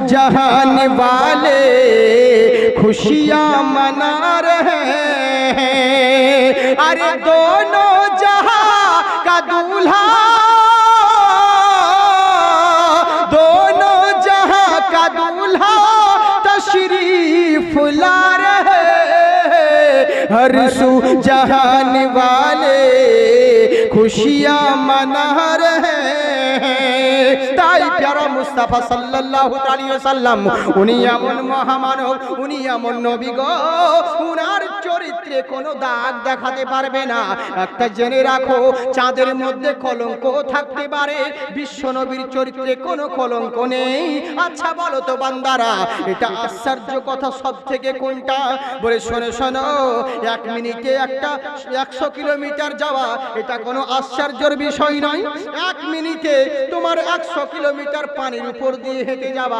जहान वाले खुशियाँ मना रहे हैं। अरे दोनों जहां का दूल्हा, दोनों जहां का दूल्हा तशरीफ ला रहे हैं। हर सू जहान वाले खुशियाँ मना रहे हैं। তাই প্যারা মুস্তাফা সাল্লাল্লাহু আলাইহি ওয়াসাল্লাম উনি এমন মহামানব, উনি এমন নবী গো, উনার চরিত্রে কোনো দাগ দেখাতে পারবে না। একটা জেনে রাখো, চাঁদের মধ্যে কলঙ্ক থাকতে পারে, বিশ্ব নবীর চরিত্রে কোনো কলঙ্ক নেই। আচ্ছা বলো তো বান্দারা, এটা আশ্চর্য কথা সব থেকে কোনটা? বলে শোনো শোনো, 1 মিনিটে একটা 100 কিলোমিটার যাওয়া এটা কোনো আশ্চর্যের বিষয় নয়। 1 মিনিটে তোমার 100 কিলোমিটার পানির উপর দিয়ে হেঁটে যাওয়া